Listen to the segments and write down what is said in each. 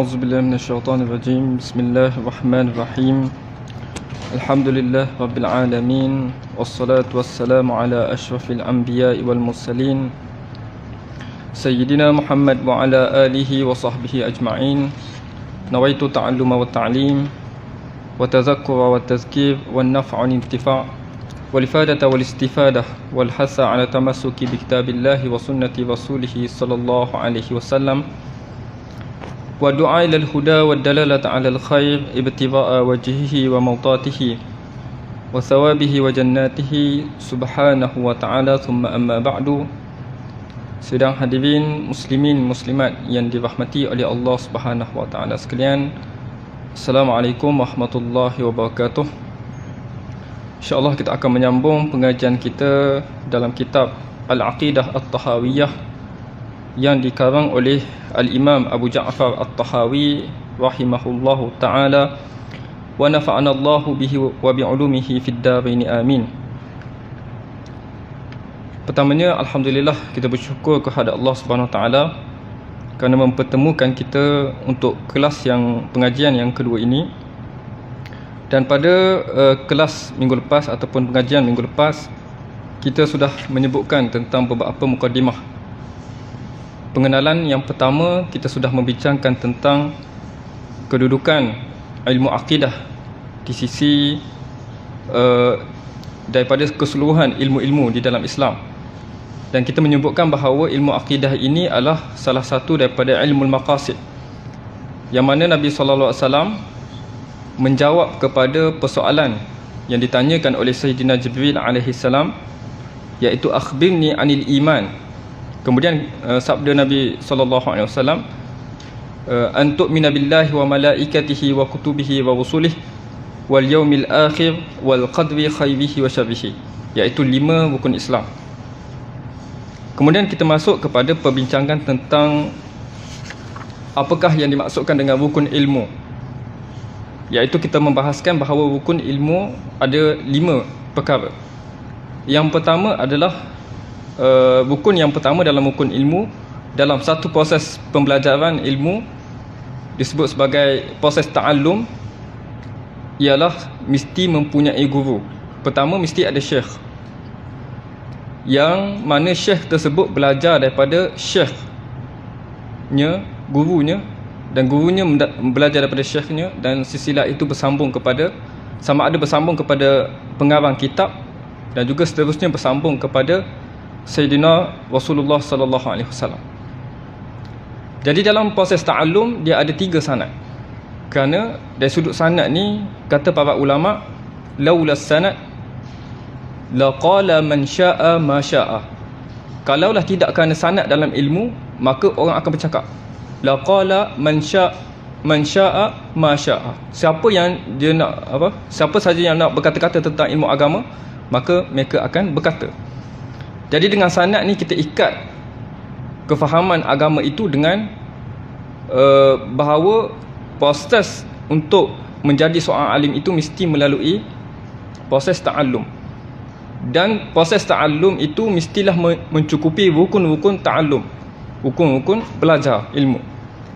أعوذ بالله من الشيطان الرجيم. بسم الله الرحمن الرحيم. الحمد لله رب العالمين، والصلاة والسلام على أشرف الأنبياء والمرسلين سيدنا محمد وعلى آله وصحبه أجمعين. نويت التعلم والتعليم وتذكر والتذكير والنفع والانتفاع والإفادة والاستفادة والحث على تمسك بكتاب الله وسنة رسوله صلى الله عليه وسلم، والدعاء إلى الهدى والدلالة على الخير ابتغاء وجهه ومرضاته وثوابه وجناته سبحانه وتعالى. ثم أما بعد. Sidang hadirin muslimin muslimat yang dirahmati oleh Allah Subhanahu wa taala sekalian, Assalamualaikum warahmatullahi wabarakatuh. InsyaAllah kita akan menyambung pengajian kita dalam kitab Al-Aqidah At-Tahawiyah yang dikarang oleh Al-Imam Abu Ja'far At-Tahawi rahimahullahu ta'ala, wa nafa'ana Allahu bihi wa bi'ulumihi fid darain amin. Pertamanya, Alhamdulillah, kita bersyukur kepada Allah Subhanahu Wa Taala kerana mempertemukan kita untuk kelas pengajian yang kedua ini. Dan pada kelas minggu lepas ataupun pengajian minggu lepas, kita sudah menyebutkan tentang beberapa mukadimah. Pengenalan yang pertama, kita sudah membincangkan tentang kedudukan ilmu akidah di sisi daripada keseluruhan ilmu-ilmu di dalam Islam. Dan kita menyebutkan bahawa ilmu akidah ini adalah salah satu daripada ilmu maqasid, yang mana Nabi SAW menjawab kepada persoalan yang ditanyakan oleh Sayyidina Jibril alaihi salam, iaitu akhbirni anil iman. Kemudian sabda Nabi SAW, an tu'mina billahi wa malaikatihi wa kutubihi wa rusulihi wal yaumil akhir wal qadri khairihi wa syarrihi, iaitu 5 rukun Islam. Kemudian kita masuk kepada perbincangan tentang apakah yang dimaksudkan dengan rukun ilmu, iaitu kita membahaskan bahawa rukun ilmu ada 5 perkara. Yang pertama adalah rukun yang pertama dalam rukun ilmu, dalam satu proses pembelajaran ilmu disebut sebagai proses ta'allum, ialah mesti mempunyai guru. Pertama, mesti ada syekh, yang mana syekh tersebut belajar daripada syekhnya, gurunya, dan gurunya belajar daripada syekhnya, dan silsilah itu bersambung kepada, sama ada bersambung kepada pengarang kitab, dan juga seterusnya bersambung kepada Sayyidina Rasulullah sallallahu alaihi wasallam. Jadi dalam proses ta'allum dia ada 3 sanad. Kerana dari sudut sanad ni, kata para ulama, laulas sanad laqala man syaa ma syaa. Kalaulah tidak kerana sanad dalam ilmu, maka orang akan bercakap laqala man syaa ma syaa. Siapa yang dia nak siapa saja yang nak berkata-kata tentang ilmu agama, maka mereka akan berkata. Jadi dengan sanad ni kita ikat kefahaman agama itu dengan bahawa proses untuk menjadi seorang alim itu mesti melalui proses ta'allum. Dan proses ta'allum itu mestilah mencukupi rukun-rukun ta'allum, rukun-rukun belajar ilmu.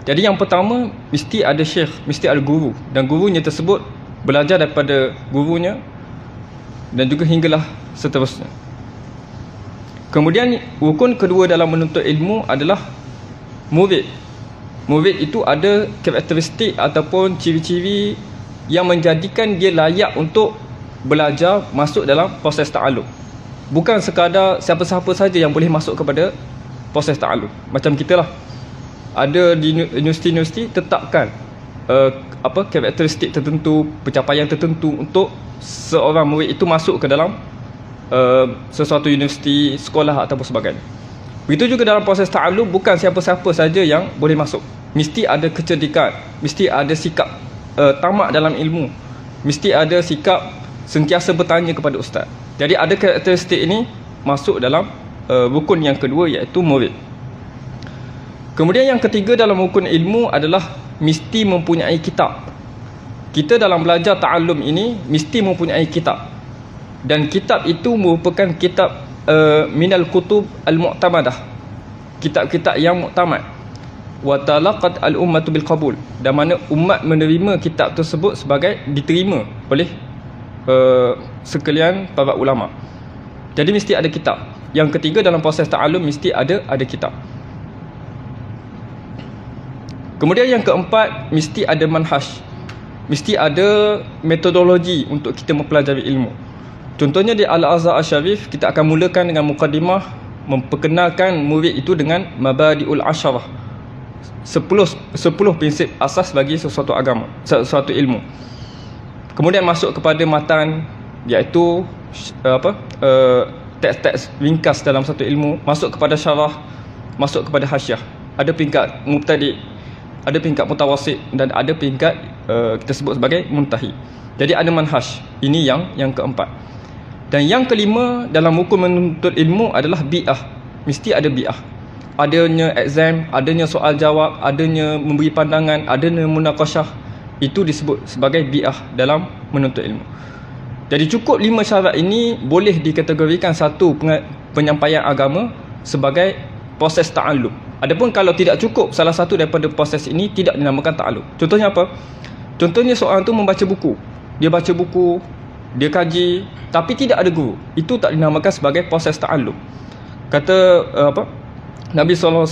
Jadi yang pertama, mesti ada syekh, mesti ada guru, dan gurunya tersebut belajar daripada gurunya, dan juga hinggalah seterusnya. Kemudian rukun kedua dalam menuntut ilmu adalah murid. Murid itu ada karakteristik ataupun ciri-ciri yang menjadikan dia layak untuk belajar masuk dalam proses ta'allum. Bukan sekadar siapa-siapa saja yang boleh masuk kepada proses ta'allum. Macam kita lah, ada di universiti-universiti tetapkan karakteristik tertentu, pencapaian tertentu untuk seorang murid itu masuk ke dalam sesuatu universiti, sekolah ataupun sebagainya. Begitu juga dalam proses ta'allum, bukan siapa-siapa saja yang boleh masuk. Mesti ada kecerdikan, mesti ada sikap tamak dalam ilmu, mesti ada sikap sentiasa bertanya kepada ustaz. Jadi ada karakteristik ini masuk dalam rukun yang kedua, iaitu murid. Kemudian yang ketiga dalam rukun ilmu adalah mesti mempunyai kitab. Kita dalam belajar ta'allum ini mesti mempunyai kitab, dan kitab itu merupakan kitab minal kutub al-mu'tamadah, kitab-kitab yang muktamad. wa talaqat al-ummatu bil qabul, dan mana umat menerima kitab tersebut sebagai diterima oleh sekalian para ulama. Jadi mesti ada kitab. Yang ketiga, dalam proses ta'allum mesti ada kitab. Kemudian yang keempat, mesti ada manhaj, mesti ada metodologi untuk kita mempelajari ilmu. Contohnya di Al-Azhar Al-Syarif, kita akan mulakan dengan mukaddimah, memperkenalkan murid itu dengan Mabadi'ul Asyarah, 10 prinsip asas bagi sesuatu agama, sesuatu ilmu. Kemudian masuk kepada matan, iaitu teks-teks ringkas dalam satu ilmu. Masuk kepada syarah, masuk kepada hasyiah. Ada peringkat mubtadi', ada peringkat mutawassit, dan ada peringkat kita sebut sebagai muntahi. Jadi ada manhaj. Ini yang keempat. Dan yang kelima dalam hukum menuntut ilmu adalah bi'ah. Mesti ada bi'ah. Adanya exam, adanya soal jawab, adanya memberi pandangan, adanya munaqasyah. Itu disebut sebagai bi'ah dalam menuntut ilmu. Jadi cukup 5 syarat ini boleh dikategorikan satu penyampaian agama sebagai proses ta'allum. Adapun kalau tidak cukup salah satu daripada proses ini, tidak dinamakan ta'allum. Contohnya apa? Contohnya seorang tu membaca buku. Dia baca buku, dia kaji, tapi tidak ada guru. Itu tak dinamakan sebagai proses ta'allum. Kata Nabi SAW,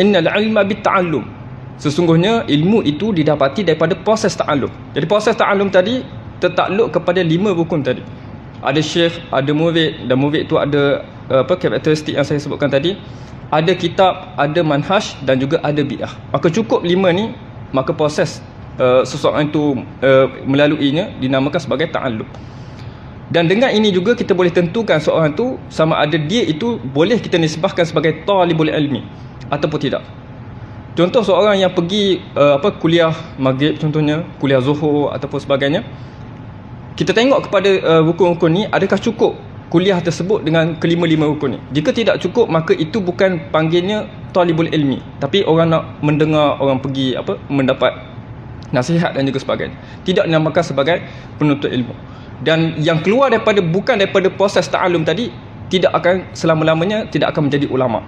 innal ilma bit-ta'allum. Sesungguhnya ilmu itu didapati daripada proses ta'allum. Jadi proses ta'allum tadi tertakluk kepada 5 rukun tadi. Ada syekh, ada murid, dan murid itu ada karakteristik yang saya sebutkan tadi. Ada kitab, ada manhaj, dan juga ada bi'ah. Maka cukup 5 ni, maka proses seseorang itu melaluinya dinamakan sebagai ta'allum. Dan dengan ini juga kita boleh tentukan seorang itu sama ada dia itu boleh kita nisbahkan sebagai talibul ilmi ataupun tidak. Contoh seorang yang pergi kuliah maghrib, contohnya kuliah zuhur ataupun sebagainya, kita tengok kepada rukun-rukun ni, adakah cukup kuliah tersebut dengan kelima-lima rukun ni. Jika tidak cukup, maka itu bukan panggilnya talibul ilmi, tapi orang nak mendengar, orang pergi mendapat nasihat dan juga sebagainya. Tidak dinamakan sebagai penuntut ilmu. Dan yang keluar bukan daripada proses ta'allum tadi, tidak akan selama-lamanya tidak akan menjadi ulama.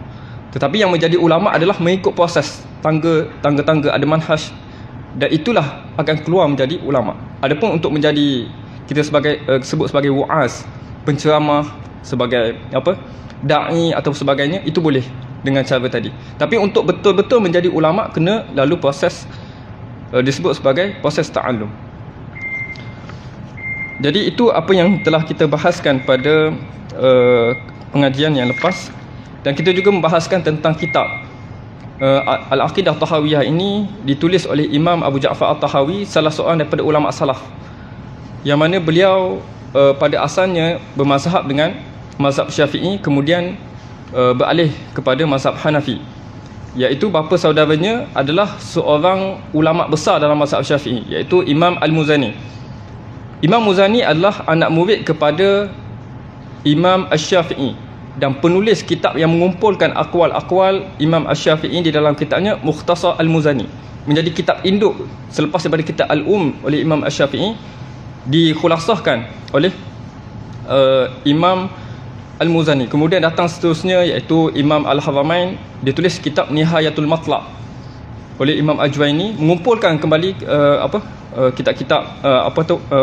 Tetapi yang menjadi ulama adalah mengikut proses tangga-tangga, ada manhaj, dan itulah akan keluar menjadi ulama. Adapun untuk menjadi kita sebut sebagai wa'az, penceramah, sebagai da'i atau sebagainya, itu boleh dengan cara tadi. Tapi untuk betul-betul menjadi ulama, kena lalu proses disebut sebagai proses ta'allum. Jadi itu apa yang telah kita bahaskan pada pengajian yang lepas. Dan kita juga membahaskan tentang kitab Al-Aqidah Tahawiyah. Ini ditulis oleh Imam Abu Ja'far At-Tahawi, salah seorang daripada ulama salaf, yang mana beliau pada asalnya bermazhab dengan mazhab Syafi'i, kemudian beralih kepada mazhab Hanafi, iaitu bapa saudaranya adalah seorang ulama besar dalam mazhab Syafi'i, iaitu Imam Al-Muzani. Imam Muzani adalah anak murid kepada Imam Asy-Syafi'i dan penulis kitab yang mengumpulkan akwal-akwal Imam Asy-Syafi'i di dalam kitabnya Mukhtasar Al-Muzani. Menjadi kitab induk selepas daripada kitab Al-Um oleh Imam Asy-Syafi'i, dikhulasahkan oleh Imam Al-Muzani. Kemudian datang seterusnya, iaitu Imam Al-Haramain, dia tulis kitab Nihayatul Matlaq oleh Imam Ajwaini, mengumpulkan kembali kitab-kitab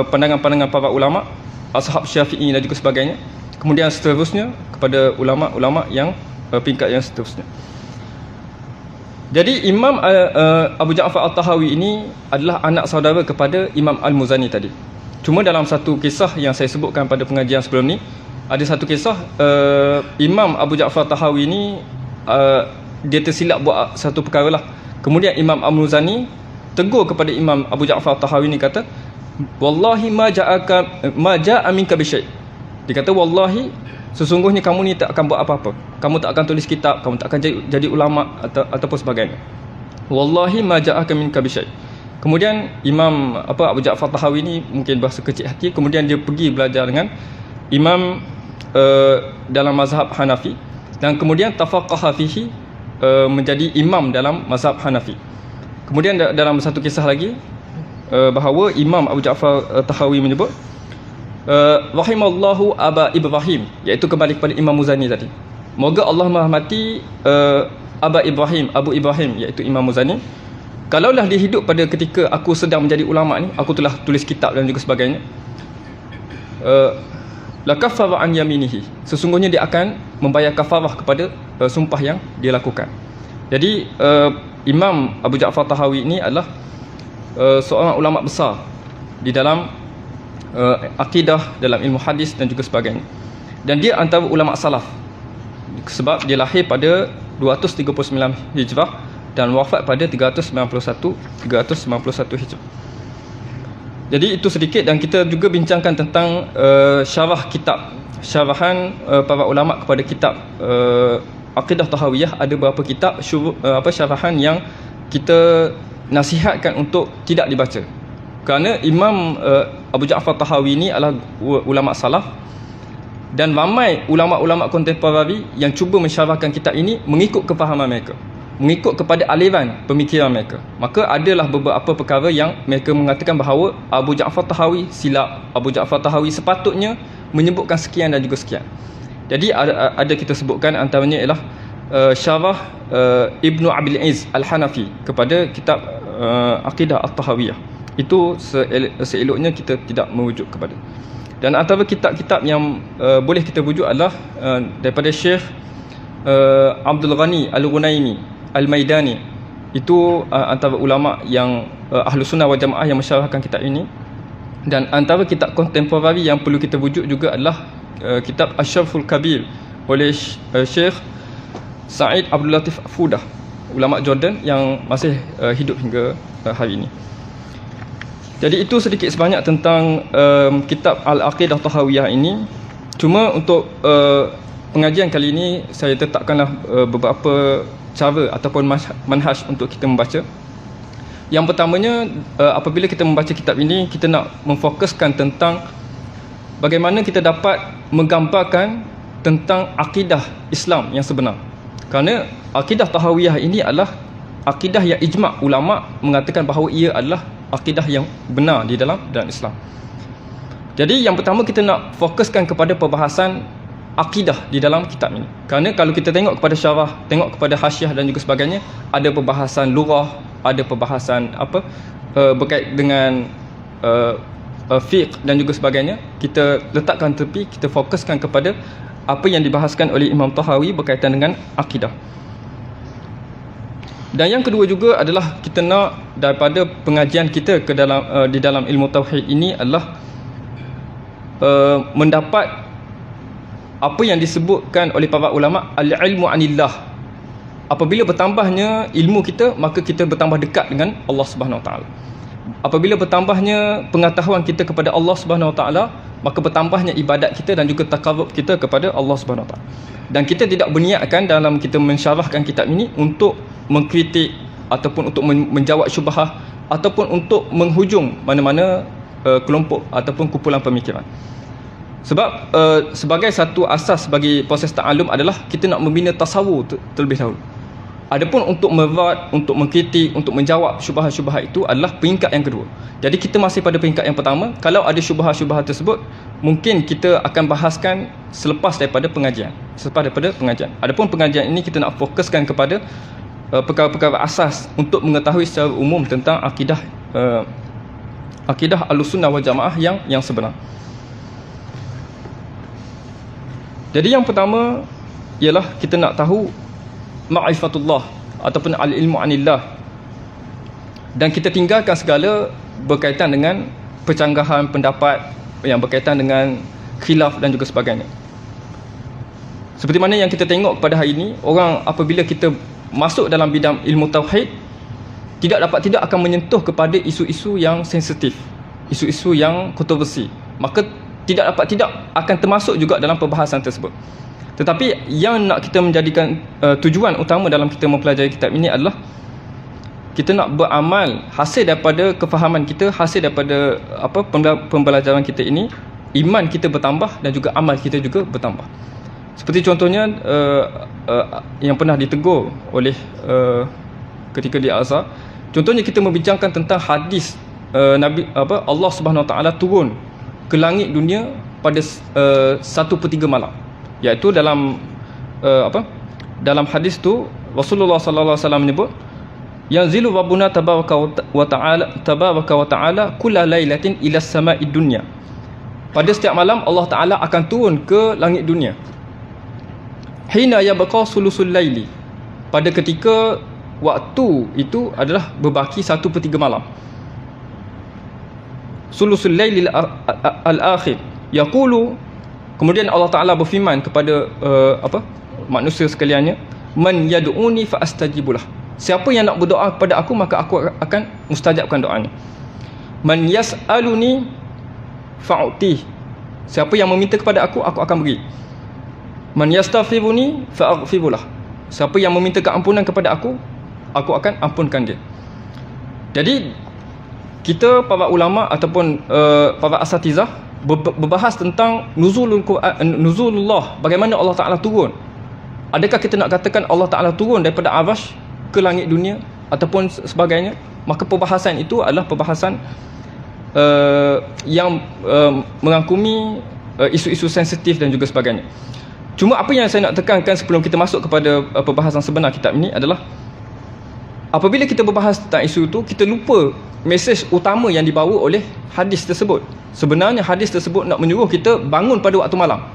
pandangan-pandangan para ulama ashab Syafi'i dan juga sebagainya. Kemudian seterusnya kepada ulama-ulama yang peringkat yang seterusnya. Jadi Imam Abu Ja'far At-Tahawi ini adalah anak saudara kepada Imam Al-Muzani tadi. Cuma dalam satu kisah yang saya sebutkan pada pengajian sebelum ni, ada satu kisah Imam Abu Ja'far At-Tahawi ini dia tersilap buat satu perkara lah. Kemudian Imam Al-Muzani tegur kepada Imam Abu Ja'far At-Tahawi ni, kata, wallahi ma ja'a minka bi syai'. Dia kata, wallahi, sesungguhnya kamu ni tak akan buat apa-apa. Kamu tak akan tulis kitab, kamu tak akan jadi ulama ataupun sebagainya. Wallahi ma ja'a minka bi syai'. Kemudian Imam Abu Ja'far Tahawi ni mungkin bahasa kecil hati, kemudian dia pergi belajar dengan imam dalam mazhab Hanafi, dan kemudian tafaqaha fihi, menjadi imam dalam mazhab Hanafi. Kemudian dalam satu kisah lagi, bahawa Imam Abu Ja'far Tahawi menyebut rahimallahu Aba Ibrahim, iaitu kembali kepada Imam Muzani tadi. Moga Allah merahmati Abu Ibrahim iaitu Imam Muzani, kalaulah dia hidup pada ketika aku sedang menjadi ulama ni, aku telah tulis kitab dan juga sebagainya, la kaffara an yaminihi, sesungguhnya dia akan membayar kafarah kepada sumpah yang dia lakukan. Jadi Imam Abu Ja'far Tahawi ini adalah seorang ulama besar di dalam akidah, dalam ilmu hadis dan juga sebagainya, dan dia antara ulama salaf sebab dia lahir pada 239 Hijrah dan wafat pada 391 Hijrah. Jadi itu sedikit, dan kita juga bincangkan tentang syarah kitab, syarahan para ulama kepada kitab Aqidah Tahawiyah. Ada beberapa kitab syarahan yang kita nasihatkan untuk tidak dibaca, kerana Imam Abu Ja'far Tahawi ini adalah ulama salaf, dan ramai ulama-ulama kontemporari yang cuba mensyarahkan kitab ini mengikut kefahaman mereka, mengikut kepada aliran pemikiran mereka. Maka adalah beberapa perkara yang mereka mengatakan bahawa Abu Ja'far Tahawi silap, Abu Ja'far Tahawi sepatutnya menyebutkan sekian dan juga sekian. Jadi ada kita sebutkan antaranya ialah syarah Ibnu Abil Izz Al-Hanafi kepada kitab Aqidah At-Tahawiyah. Itu seeloknya kita tidak merujuk kepada. Dan antara kitab-kitab yang boleh kita rujuk adalah daripada Syekh Abdul Ghani Al-Ghunaimi Al-Maidani. Itu antara ulama yang Ahlus Sunnah wal Jamaah yang mensyarahkan kitab ini. Dan antara kitab kontemporari yang perlu kita rujuk juga adalah kitab Asy-Syarhul Kabir oleh Syekh Sa'id Abdul Latif Fudah, ulama Jordan yang masih hidup hingga hari ini. Jadi itu sedikit sebanyak tentang kitab Al-Aqidah Tahawiyah ini. Cuma untuk pengajian kali ini saya tetapkanlah beberapa cara ataupun manhaj untuk kita membaca. Yang pertamanya, apabila kita membaca kitab ini, kita nak memfokuskan tentang bagaimana kita dapat menggambarkan tentang akidah Islam yang sebenar. Kerana akidah Tahawiyah ini adalah akidah yang ijma' ulama mengatakan bahawa ia adalah akidah yang benar di dalam Islam. Jadi yang pertama, kita nak fokuskan kepada perbahasan akidah di dalam kitab ini. Kerana kalau kita tengok kepada syarah, tengok kepada hasyiah dan juga sebagainya, ada perbahasan lurah, ada perbahasan berkait dengan fiqh dan juga sebagainya. Kita letakkan tepi, kita fokuskan kepada apa yang dibahaskan oleh Imam Tahawi berkaitan dengan akidah. Dan yang kedua juga adalah kita nak daripada pengajian kita ke dalam di dalam ilmu tauhid ini adalah mendapat apa yang disebutkan oleh para ulama al-ilmu anillah. Apabila bertambahnya ilmu kita, maka kita bertambah dekat dengan Allah Subhanahu Wa Taala. Apabila bertambahnya pengetahuan kita kepada Allah Subhanahu Wa Taala, maka bertambahnya ibadat kita dan juga taqarrub kita kepada Allah Subhanahu Wa Taala. Dan kita tidak berniatkan dalam kita mensyarahkan kitab ini untuk mengkritik ataupun untuk menjawab syubhah ataupun untuk menghujung mana-mana kelompok ataupun kumpulan pemikiran. Sebab sebagai satu asas bagi proses ta'allum adalah kita nak membina tasawur terlebih dahulu. Adapun untuk merat, untuk mengkritik, untuk menjawab syubhah-syubhah itu adalah peringkat yang kedua. Jadi kita masih pada peringkat yang pertama. Kalau ada syubhah-syubhah tersebut, mungkin kita akan bahaskan selepas daripada pengajian. Adapun pengajian ini kita nak fokuskan kepada perkara-perkara asas untuk mengetahui secara umum tentang akidah Ahlus Sunnah wal Jamaah yang sebenar. Jadi yang pertama ialah kita nak tahu ma'rifatullah ataupun al-ilmu anillah, dan kita tinggalkan segala berkaitan dengan percanggahan pendapat yang berkaitan dengan khilaf dan juga sebagainya. Seperti mana yang kita tengok pada hari ini, orang apabila kita masuk dalam bidang ilmu tauhid, tidak akan menyentuh kepada isu-isu yang sensitif, isu-isu yang kontroversi, maka tidak akan termasuk juga dalam perbahasan tersebut. Tetapi yang nak kita menjadikan tujuan utama dalam kita mempelajari kitab ini adalah kita nak beramal hasil daripada kefahaman kita, hasil daripada pembelajaran kita ini, iman kita bertambah dan juga amal kita juga bertambah. Seperti contohnya yang pernah ditegur oleh ketika di Azhar, contohnya kita membincangkan tentang hadis Nabi Allah Subhanahu Wa Taala turun ke langit dunia pada 1/3 malam, iaitu dalam dalam hadis tu Rasulullah sallallahu alaihi wasallam menyebut, yanzilu rabbuna tabaraka wa ta'ala kulla lailatin ila sama'id dunya. Pada setiap malam Allah Taala akan turun ke langit dunia. Hina yabqa sulusul laili, pada ketika waktu itu adalah berbaki 1/3 malam. Sulusul laili al-akhir yaqulu, kemudian Allah Taala berfirman kepada manusia sekaliannya, man yad'uni fa astajibulah, siapa yang nak berdoa kepada aku maka aku akan mustajabkan doanya. Man yas'aluni fa'uti, siapa yang meminta kepada aku akan beri. Man yastaghfiruni fa'aghfirulah, siapa yang meminta keampunan kepada aku akan ampunkan dia. Jadi kita para ulama ataupun para asatizah berbahas tentang nuzulullah, bagaimana Allah Taala turun. Adakah kita nak katakan Allah Taala turun daripada arasy ke langit dunia ataupun sebagainya? Maka perbahasan itu adalah perbahasan yang mengangkumi isu-isu sensitif dan juga sebagainya. Cuma apa yang saya nak tekankan sebelum kita masuk kepada perbahasan sebenar kitab ini adalah, apabila kita berbahas tentang isu itu, kita lupa mesej utama yang dibawa oleh hadis tersebut. Sebenarnya hadis tersebut nak menyuruh kita bangun pada waktu malam.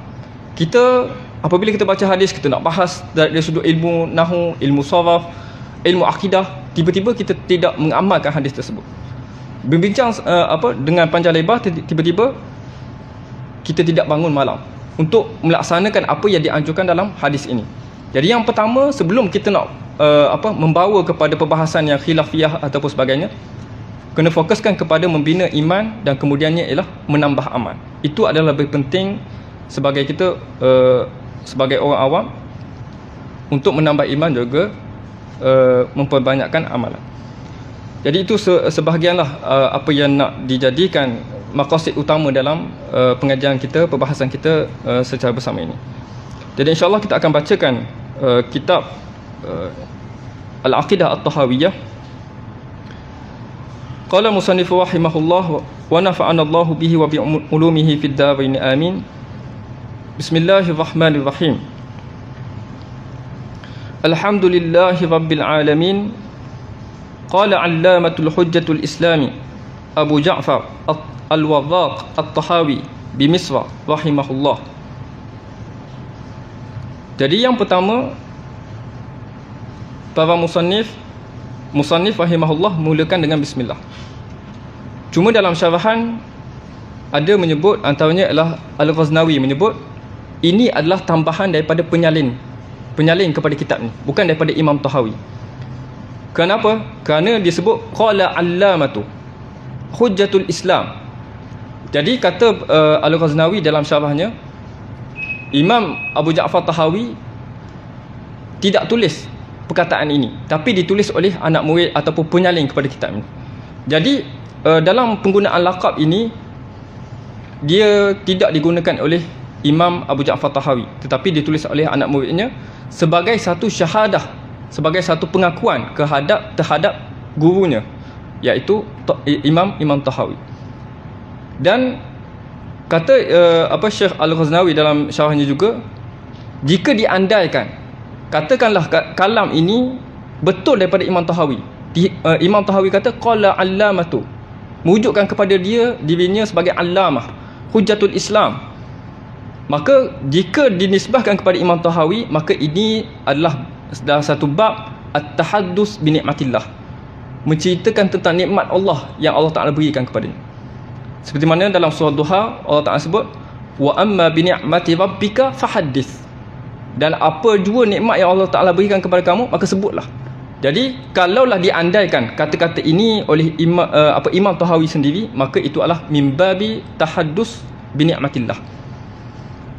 Kita apabila kita baca hadis, kita nak bahas dari sudut ilmu nahwu, ilmu saraf, ilmu akidah, tiba-tiba kita tidak mengamalkan hadis tersebut. Berbincang dengan panjang lebar, tiba-tiba kita tidak bangun malam untuk melaksanakan apa yang dianjurkan dalam hadis ini. Jadi yang pertama, sebelum kita nak membawa kepada perbahasan yang khilafiyah ataupun sebagainya, kena fokuskan kepada membina iman dan kemudiannya ialah menambah amal. Itu adalah lebih penting sebagai kita sebagai orang awam, untuk menambah iman juga memperbanyakkan amalan. Jadi itu sebahagianlah apa yang nak dijadikan maqasid utama dalam pengajian kita, perbahasan kita secara bersama ini. Jadi insya-Allah kita akan bacakan kitab Al-Aqidah At-Tahawiyah. Qala musannif rahimahullah wa nafa'ana Allahu bihi wa bi ulumihi fid dharain amin. Bismillahirrahmanirrahim. Alhamdulillahi rabbil alamin. Qala 'allamatul hujjatul islami Abu Ja'far Al-Warraq At-Tahawi bi Misra rahimahullah. Jadi yang pertama, para musannif rahimahullah mulakan dengan bismillah. Cuma dalam syarahan ada menyebut, antaranya adalah Al-Ghaznawi menyebut ini adalah tambahan daripada penyalin kepada kitab ni, bukan daripada Imam Tahawi. Kenapa? Kerana disebut qala allamatu hujjatul Islam. Jadi kata Al-Ghaznawi dalam syarahnya, Imam Abu Ja'far Tahawi tidak tulis perkataan ini, tapi ditulis oleh anak murid ataupun penyalin kepada kitab ini. Jadi dalam penggunaan laqab ini, dia tidak digunakan oleh Imam Abu Ja'far Tahawi, tetapi ditulis oleh anak muridnya sebagai satu syahadah, sebagai satu pengakuan terhadap gurunya, iaitu Imam Tahawi. Dan kata Syekh Al-Ghaznawi dalam syarahnya juga, jika diandaikan, katakanlah kalam ini betul daripada Imam Tahawi, Imam Tahawi kata qala allamatu, merujukkan kepada dirinya sebagai allamah, hujjatul Islam, maka jika dinisbahkan kepada Imam Tahawi, maka ini adalah dalam satu bab at-tahaddus bi nikmatillah, menceritakan tentang nikmat Allah yang Allah Taala berikan kepadanya. Seperti mana dalam surah Duha Allah Taala sebut, wa amma bi ni'mati rabbika fahaddits, dan apa jua nikmat yang Allah Taala berikan kepada kamu, maka sebutlah. Jadi kalaulah diandaikan kata-kata ini oleh Imam Tahawi sendiri, maka itu adalah mimbabi tahaddus bi ni'matillah.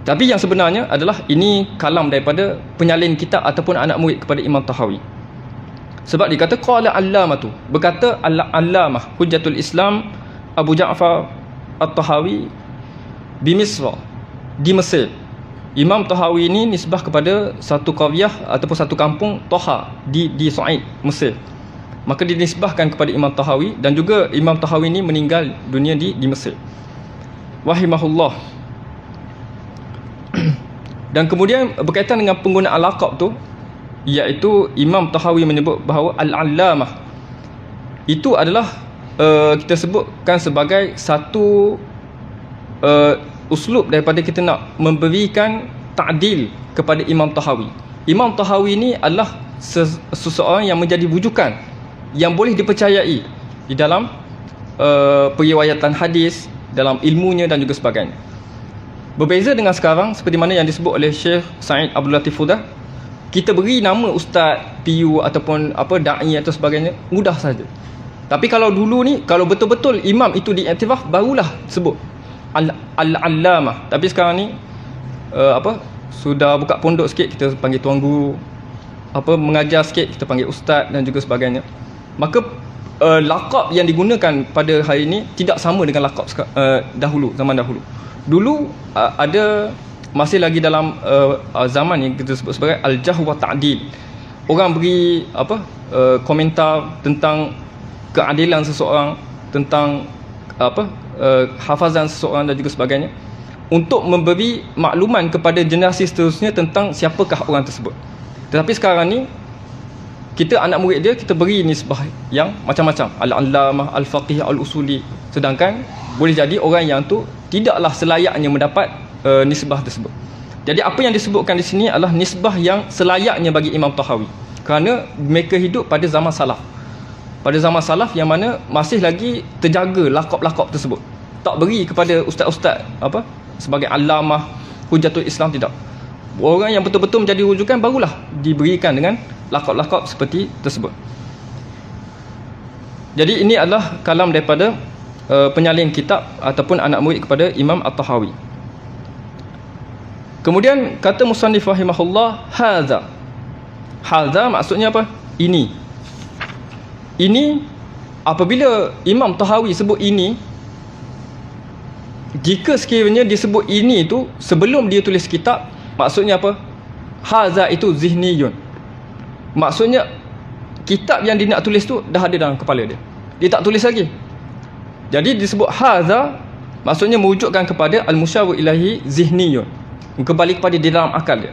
Tapi yang sebenarnya adalah ini kalam daripada penyalin kitab ataupun anak murid kepada Imam Tahawi. Sebab dikata qala allamatu, berkata al-allamah hujjatul Islam Abu Ja'far At-Tahawi di Misra, di Mesir. Imam Tahawi ini nisbah kepada satu qaryah ataupun satu kampung Toha di Su'aid, Mesir. Maka dinisbahkan kepada Imam Tahawi, dan juga Imam Tahawi ini meninggal dunia di Mesir rahimahullah. Dan kemudian berkaitan dengan penggunaan laqab tu, iaitu Imam Tahawi menyebut bahawa Al-Allamah itu adalah kita sebutkan sebagai satu uslub daripada kita nak memberikan ta'dil kepada Imam Tahawi. Imam Tahawi ni adalah seseorang yang menjadi rujukan yang boleh dipercayai di dalam periwayatan hadis, dalam ilmunya dan juga sebagainya. Berbeza dengan sekarang, seperti mana yang disebut oleh Syekh Said Abdul Latif Fudah, kita beri nama ustaz, PU ataupun da'i atau sebagainya, mudah saja. Tapi kalau dulu ni, kalau betul-betul imam itu diiktiraf, barulah sebut Al-Allamah. Tapi sekarang ni sudah buka pondok sikit, kita panggil tuan guru. Mengajar sikit, kita panggil ustaz dan juga sebagainya. Maka laqab yang digunakan pada hari ini tidak sama dengan laqab dahulu, zaman dahulu. Dulu ada, masih lagi dalam zaman yang kita sebut sebagai al-jarh wa ta'dil. Orang beri komentar tentang keadilan seseorang, tentang hafazan seseorang dan juga sebagainya, untuk memberi makluman kepada generasi seterusnya tentang siapakah orang tersebut. Tetapi sekarang ni, kita anak murid dia, kita beri nisbah yang macam-macam, al-allamah, al-faqih, al-usuli. Sedangkan boleh jadi orang yang tu tidaklah selayaknya mendapat nisbah tersebut. Jadi apa yang disebutkan di sini adalah nisbah yang selayaknya bagi Imam Tahawi, kerana mereka hidup pada zaman salaf. Pada zaman salaf yang mana masih lagi terjaga laqab-laqab tersebut. Tak beri kepada ustaz-ustaz sebagai allamah, hujatul Islam, tidak. Orang yang betul-betul menjadi rujukan barulah diberikan dengan laqab-laqab seperti tersebut. Jadi ini adalah kalam daripada penyalin kitab ataupun anak murid kepada Imam At-Tahawi. Kemudian kata musannif rahimahullah, hadza. Hadza maksudnya apa? Ini. Ini, apabila Imam Tahawi sebut ini, jika sekiranya disebut ini itu sebelum dia tulis kitab, maksudnya apa? Hadza itu zihniyun. Maksudnya kitab yang dia nak tulis tu dah ada dalam kepala dia. Dia tak tulis lagi. Jadi disebut hadza, maksudnya mewujudkan kepada al-musyawir ilahi zihniyun, kembali kepada di dalam akal dia.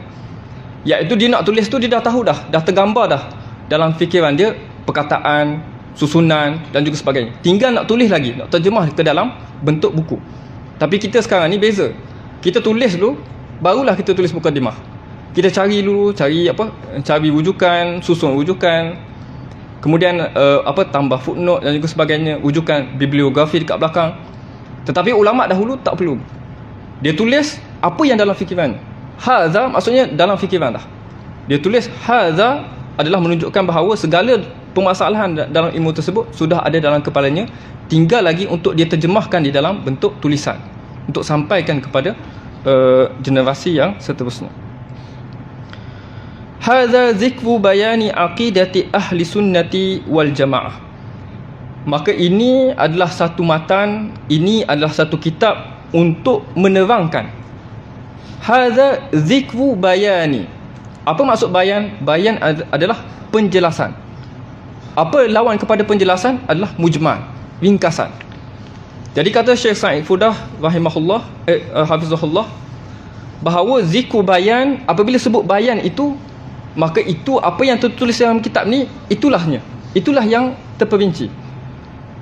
Iaitu dia nak tulis tu, dia dah tahu dah tergambar dah dalam fikiran dia perkataan, susunan dan juga sebagainya. Tinggal nak tulis lagi, nak terjemah ke dalam bentuk buku. Tapi kita sekarang ni beza. Kita tulis dulu, barulah kita tulis mukadimah. Kita cari dulu, cari rujukan, susun rujukan. Kemudian tambah footnote dan juga sebagainya, rujukan bibliografi dekat belakang. Tetapi ulama dahulu tak perlu. Dia tulis apa yang dalam fikiran. Hadza maksudnya dalam fikiran dah. Dia tulis hadza adalah menunjukkan bahawa segala permasalahan dalam ilmu tersebut sudah ada dalam kepalanya, tinggal lagi untuk dia terjemahkan di dalam bentuk tulisan untuk sampaikan kepada generasi yang seterusnya. Hadza zikru bayani aqidati ahli sunnati wal jamaah. Maka ini adalah satu matan, ini adalah satu kitab untuk menerangkan. Hadza zikru bayani. Apa maksud bayan? Bayan adalah penjelasan. Apa lawan kepada penjelasan? Adalah mujmal, ringkasan. Jadi kata Syekh Said Fudah rahimahullah, hafizahullah, bahawa zikru bayan, apabila sebut bayan itu, maka itu apa yang tertulis dalam kitab ni, itulahnya. Itulah yang terperinci.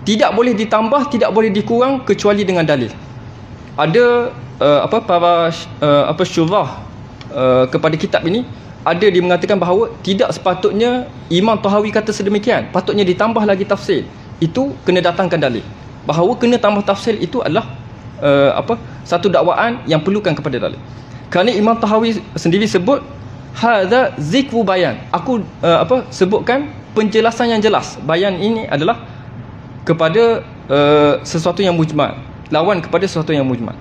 Tidak boleh ditambah, tidak boleh dikurang kecuali dengan dalil. Ada para syurah kepada kitab ini, ada dia mengatakan bahawa tidak sepatutnya Imam Tahawi kata sedemikian, patutnya ditambah lagi tafsir. Itu kena datangkan dalil. Bahawa kena tambah tafsir itu adalah satu dakwaan yang perlukan kepada dalil. Kerana Imam Tahawi sendiri sebut hadza zikru bayan. Aku sebutkan penjelasan yang jelas. Bayan ini adalah kepada sesuatu yang mujmal, lawan kepada sesuatu yang mujmal.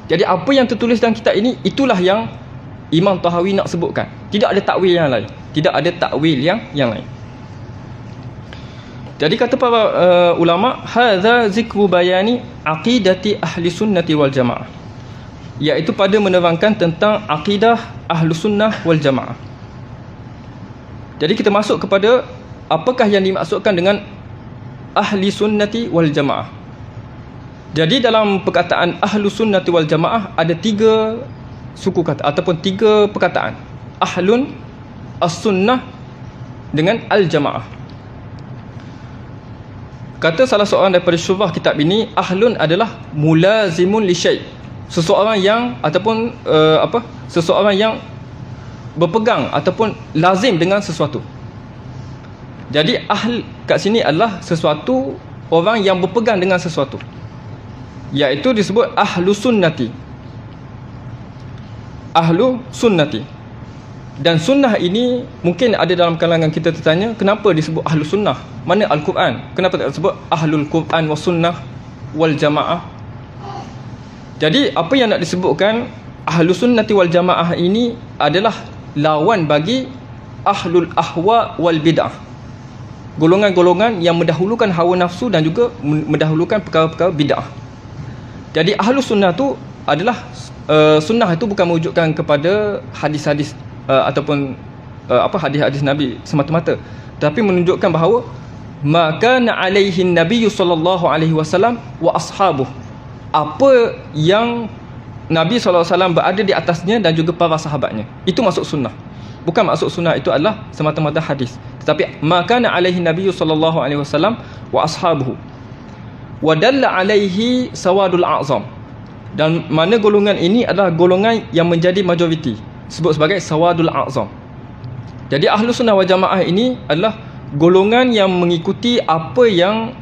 Jadi apa yang tertulis dalam kitab ini, itulah yang Imam Tahawi nak sebutkan. Tidak ada takwil yang lain. Tidak ada takwil yang lain. Jadi kata para ulama, hadza zikru bayani aqidati ahli sunnati wal jamaah, iaitu pada menerangkan tentang akidah ahlu sunnah wal jamaah. Jadi kita masuk kepada apakah yang dimaksudkan dengan ahli sunnati wal jamaah. Jadi dalam perkataan ahlu sunnati wal jamaah ada 3 suku kata ataupun 3 perkataan. Ahlun, as-sunnah dengan al-jamaah. Kata salah seorang daripada syurah kitab ini, ahlun adalah mulazimun li syai', seseorang yang ataupun seseorang yang berpegang ataupun lazim dengan sesuatu. Jadi ahl kat sini adalah sesuatu, orang yang berpegang dengan sesuatu, iaitu disebut ahlu sunnati. Ahlu sunnati. Dan sunnah ini mungkin ada dalam kalangan kita tertanya, kenapa disebut ahlu sunnah? Mana Al-Quran? Kenapa tak disebut ahlul Quran wa sunnah wal jamaah? Jadi apa yang nak disebutkan ahlu sunnati wal jamaah ini adalah lawan bagi ahlul ahwa wal bid'ah. Golongan-golongan yang mendahulukan hawa nafsu dan juga mendahulukan perkara-perkara bid'ah. Jadi ahlu sunnah tu adalah sunnah itu bukan mewujudkan kepada hadis-hadis ataupun hadis-hadis Nabi semata-mata, tapi menunjukkan bahawa maka alaihi Nabi sallallahu alaihi wasallam wa ashabuh, apa yang Nabi sallallahu alaihi wasallam berada di atasnya dan juga para sahabatnya, itu masuk sunnah. Bukan maksud sunnah itu adalah semata-mata hadis, tetapi maka alaihi Nabi sallallahu alaihi wasallam wa ashabuhu wa dalla alaihi sawadul a'zam. Dan mana golongan ini adalah golongan yang menjadi majoriti, sebut sebagai sawadul a'zam. Jadi ahlu sunnah wal jamaah ini adalah golongan yang mengikuti apa yang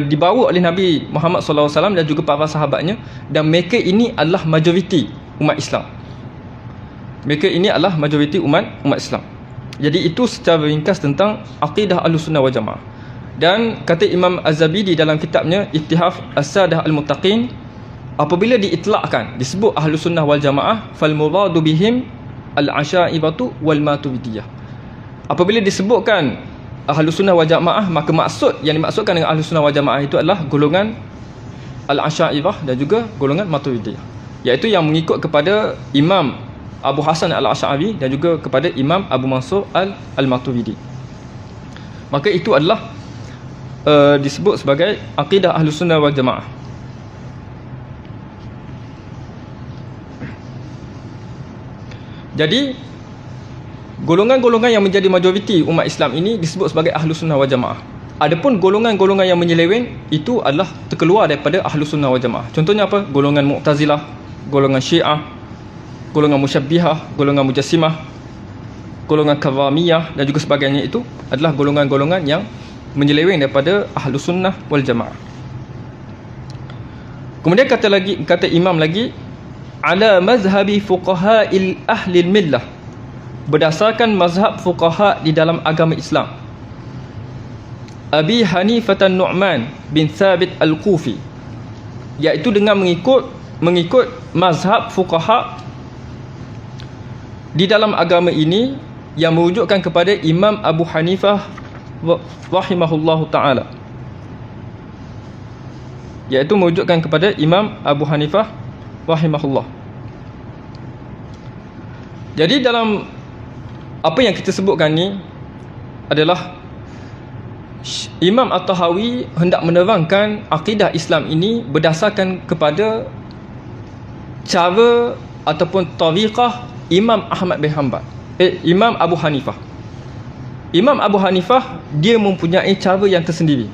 dibawa oleh Nabi Muhammad SAW dan juga para sahabatnya, dan mereka ini adalah majoriti umat Islam. Mereka ini adalah majoriti umat Islam. Jadi itu secara ringkas tentang akidah ahlu sunnah wal jamaah. Dan kata Imam Az-Zabidi dalam kitabnya Ittihaf As-Sadah Al-Muttaqin, apabila diitlakkan disebut ahlu sunnah wal jamaah, fal muradu bihim al-asyairatu wal maturidiyah. Apabila disebutkan ahlu sunnah wal jamaah, maka maksud yang dimaksudkan dengan ahlu sunnah wal jamaah itu adalah golongan al-asyairah dan juga golongan maturidiyah, iaitu yang mengikut kepada Imam Abu Hasan al-Asy'ari dan juga kepada Imam Abu Mansur al-Maturidi. Maka itu adalah disebut sebagai akidah ahlu sunnah wal jamaah. Jadi golongan-golongan yang menjadi majoriti umat Islam ini disebut sebagai ahlu sunnah wal jamaah. Adapun golongan-golongan yang menyeleweng itu adalah terkeluar daripada ahlu sunnah wal jamaah. Contohnya apa? Golongan Mu'tazilah, golongan Syiah, golongan Musyabbihah, golongan Mujassimah, golongan Karramiyah dan juga sebagainya. Itu adalah golongan-golongan yang menyeleweng daripada ahlu sunnah wal jamaah. Kemudian kata imam lagi, ala mazhabi fuqaha'il ahli millah, berdasarkan mazhab fuqaha di dalam agama Islam, Abi Hanifah Nu'man bin Thabit Al-Kufi, iaitu dengan mengikut mazhab fuqaha di dalam agama ini yang merujukkan kepada Imam Abu Hanifah rahimahullahu ta'ala, iaitu merujukkan kepada Imam Abu Hanifah rahimahullah. Jadi dalam apa yang kita sebutkan ni adalah Imam At-Tahawi hendak menerangkan akidah Islam ini berdasarkan kepada cara ataupun tariqah Imam Ahmad bin Hanbal, Imam Abu Hanifah. Imam Abu Hanifah dia mempunyai cara yang tersendiri.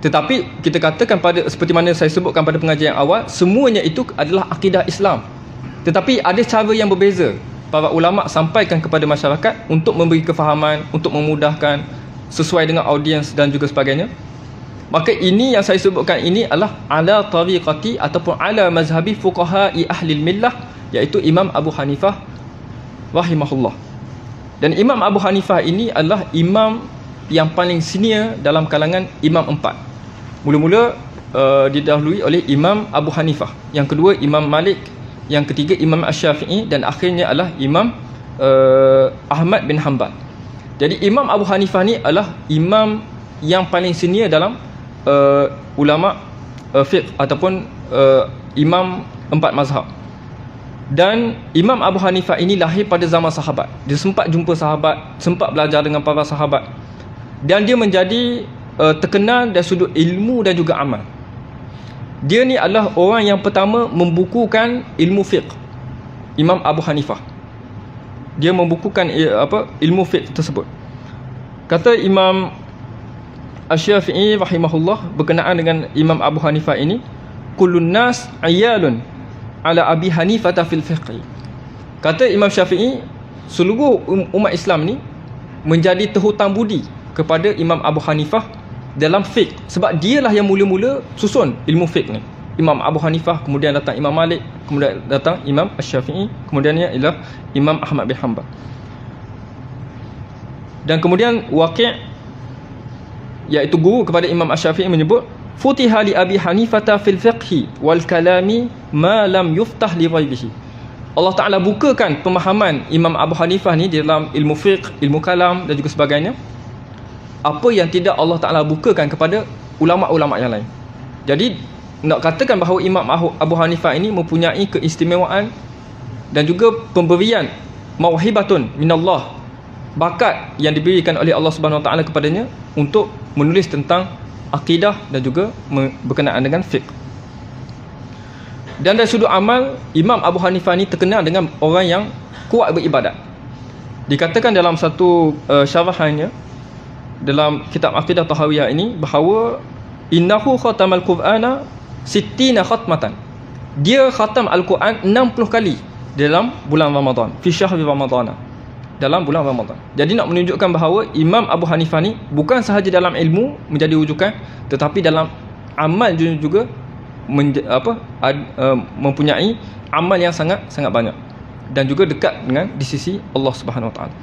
Tetapi kita katakan seperti mana saya sebutkan pada pengajian yang awal, semuanya itu adalah akidah Islam. Tetapi ada cara yang berbeza para ulama sampaikan kepada masyarakat untuk memberi kefahaman, untuk memudahkan sesuai dengan audiens dan juga sebagainya. Maka ini yang saya sebutkan ini adalah ala tariqati ataupun ala mazhabi fuqaha'i ahli millah, iaitu Imam Abu Hanifah rahimahullah. Dan Imam Abu Hanifah ini adalah imam yang paling senior dalam kalangan imam empat. Mula-mula didahului oleh Imam Abu Hanifah, yang kedua Imam Malik, yang ketiga Imam Asy-Syafi'i, dan akhirnya adalah Imam Ahmad bin Hanbal. Jadi Imam Abu Hanifah ni adalah imam yang paling senior dalam ulama fiqh ataupun imam empat mazhab. Dan Imam Abu Hanifah ini lahir pada zaman sahabat. Dia sempat jumpa sahabat, sempat belajar dengan para sahabat, dan dia menjadi terkenal dari sudut ilmu dan juga amal. Dia ni adalah orang yang pertama membukukan ilmu fiqh. Imam Abu Hanifah dia membukukan ilmu fiqh tersebut. Kata Imam Asy-Syafi'i rahimahullah berkenaan dengan Imam Abu Hanifah ini, kullun nas ayalun ala Abi Hanifah fil fiqh. Kata Imam Syafi'i, seluruh umat Islam ni menjadi terhutang budi kepada Imam Abu Hanifah dalam fiqh, sebab dialah yang mula-mula susun ilmu fiqh ni. Imam Abu Hanifah, kemudian datang Imam Malik, kemudian datang Imam Asy-Syafi'i, kemudiannya ialah Imam Ahmad bin Hanbal. Dan kemudian Waqi', iaitu guru kepada Imam Asy-Syafi'i, menyebut futiha li Abi Hanifah fil fiqhi wal kalami ma lam yuftah li ghaibihi. Allah Ta'ala bukakan pemahaman Imam Abu Hanifah ni di dalam ilmu fiqh, ilmu kalam dan juga sebagainya, apa yang tidak Allah Ta'ala bukakan kepada ulama'-ulama' yang lain. Jadi nak katakan bahawa Imam Abu Hanifah ini mempunyai keistimewaan dan juga pemberian mauhibatun minallah, bakat yang diberikan oleh Allah Subhanahu Wa Ta'ala kepadanya untuk menulis tentang akidah dan juga berkenaan dengan fiqh. Dan dari sudut amal, Imam Abu Hanifah ni terkenal dengan orang yang kuat beribadat. Dikatakan dalam satu syarahannya dalam kitab Aqidah Tahawiyah ini bahawa innahu khatamal Qur'ana 60 khatmatan. Dia khatam Al-Quran 60 kali dalam bulan Ramadan, fi syahri Ramadan, dalam bulan Ramadan. Jadi nak menunjukkan bahawa Imam Abu Hanifah ni bukan sahaja dalam ilmu menjadi rujukan, tetapi dalam amal juga mempunyai amal yang sangat banyak dan juga dekat dengan di sisi Allah Subhanahu Wa Taala.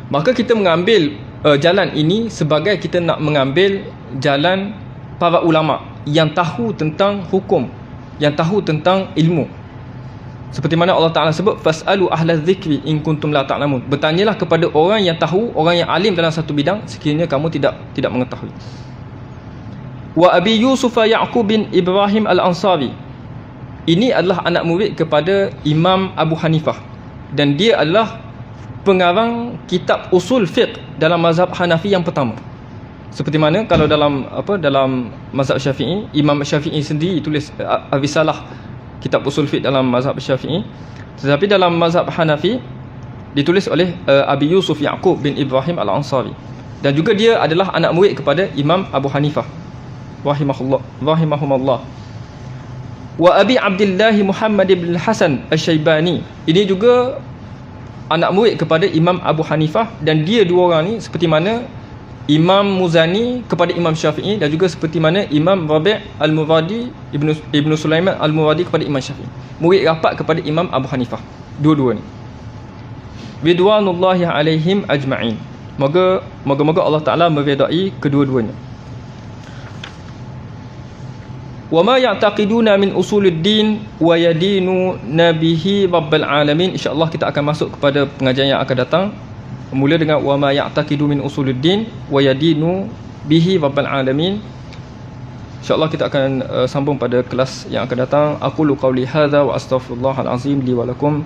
Maka kita mengambil jalan ini sebagai kita nak mengambil jalan para ulama yang tahu tentang hukum, yang tahu tentang ilmu. Seperti mana Allah Ta'ala sebut, fas'alu ahlaz zikri in kuntum la ta'lamun. Bertanyalah kepada orang yang tahu, orang yang alim dalam satu bidang, sekiranya kamu tidak mengetahui. Wa Abi Yusuf Ya'qub bin Ibrahim Al-Ansari. Ini adalah anak murid kepada Imam Abu Hanifah, dan dia adalah pengarang kitab usul fiqh dalam mazhab Hanafi yang pertama. Seperti mana kalau dalam mazhab Syafi'i, Imam Syafi'i sendiri tulis Ar-Risalah, kitab usul fiqh dalam mazhab Syafi'i. Tetapi dalam mazhab Hanafi ditulis oleh Abi Yusuf Ya'qub bin Ibrahim Al-Ansari, dan juga dia adalah anak murid kepada Imam Abu Hanifah rahimahumullah. Wa Abi Abdullah Muhammad bin Hasan Asy-Syaibani. Ini juga anak murid kepada Imam Abu Hanifah, dan dia dua orang ni seperti mana Imam Muzani kepada Imam Syafi'i, dan juga seperti mana Imam Rabi' Al-Muradi Ibnu Sulaiman Al-Muradi kepada Imam Syafi'i. Murid rapat kepada Imam Abu Hanifah dua-dua ni. Ridwanullahi alaihim ajma'in. Moga-moga Allah Ta'ala meridai kedua-duanya. Wa ma ya'taqiduna min usuluddin wa yadinu nabihi rabbil alamin. InsyaAllah kita akan masuk kepada pengajian yang akan datang, mula dengan wa ma ya'taqidu min usuluddin wa yadinu bihi rabbil alamin. InsyaAllah kita akan sambung pada kelas yang akan datang. Aqulu qawli hadza wa astaghfirullahal azim li wa lakum.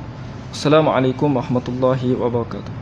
Assalamualaikum warahmatullahi wabarakatuh.